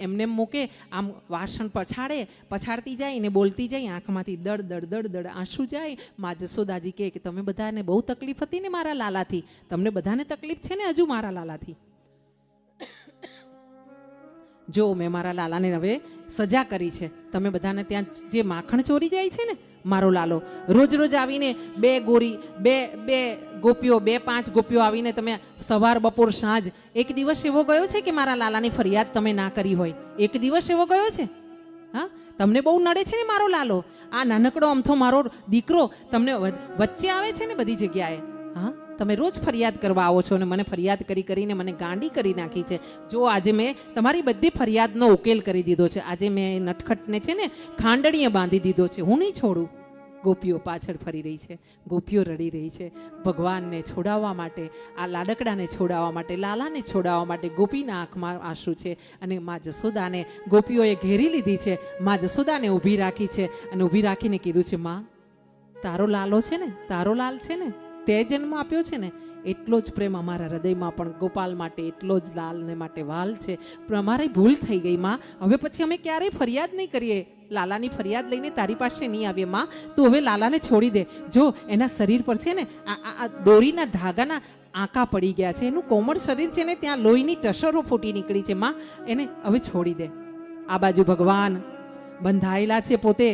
એમને મૂકે, આમ વાસણ પછાડતી જાય ને બોલતી જાય, આંખમાંથી દડ દડ દડ દડ આંસુ જાય. મા જશોદાજી કહે કે તમે બધાને બહુ તકલીફ હતી ને મારા લાલાથી, તમને બધાને તકલીફ છે ને હજુ મારા લાલાથી. જો મેં મારા લાલાને હવે સજા કરી છે. તમે બધાને ત્યાં જે માખણ ચોરી જાય છે ને, મારો લાલો રોજ રોજ આવીને બે ગોપીઓ 2-5 ગોપીઓ આવીને તમે સવાર બપોર સાંજ, એક દિવસ એવો ગયો છે કે મારા લાલાની ફરિયાદ તમે ના કરી હોય? એક દિવસ એવો ગયો છે? હા, તમને બહુ નડે છે ને મારો લાલો. આ નાનકડો અમથો મારો દીકરો તમને વચ્ચે આવે છે ને બધી જગ્યાએ. હા, તમે રોજ ફરિયાદ કરવા આવો છો ને મને ફરિયાદ કરીને મને ગાંડી કરી નાખી છે. જો આજે મેં તમારી બધી ફરિયાદનો ઉકેલ કરી દીધો છે. આજે મેં નટખટને છે ને ખાંડણીએ બાંધી દીધો છે. હું નહીં છોડું. ગોપીઓ પાછળ ફરી રહી છે, ગોપીઓ રડી રહી છે. ભગવાનને છોડાવવા માટે, આ લાડકડાને છોડાવવા માટે, લાલાને છોડાવવા માટે ગોપીના આંખમાં આંસુ છે. અને મા જશોદાને ગોપીઓએ ઘેરી લીધી છે. મા જશોદાને ઊભી રાખી છે અને ઊભી રાખીને કીધું છે, માં તારો લાલો છે ને, તારો લાલ છે ને, તે જન્મ આપ્યો છે ને, એટલો જ પ્રેમ અમારા હૃદયમાં પણ ગોપાલ માટે, એટલો જ લાલને માટે વાલ છે. પણ અમારી ભૂલ થઈ ગઈ માં. હવે પછી અમે ક્યારેય ફરિયાદ નહીં કરીએ. લાલાની ફરિયાદ લઈને તારી પાસે નહીં આવીએ માં. તું હવે લાલાને છોડી દે. જો એના શરીર પર છે ને આ દોરીના ધાગાના આંકા પડી ગયા છે. એનું કોમળ શરીર છે ને ત્યાં લોહીની ટસરો ફૂટી નીકળી છે માં. એને હવે છોડી દે. આ બાજુ ભગવાન બંધાયેલા છે પોતે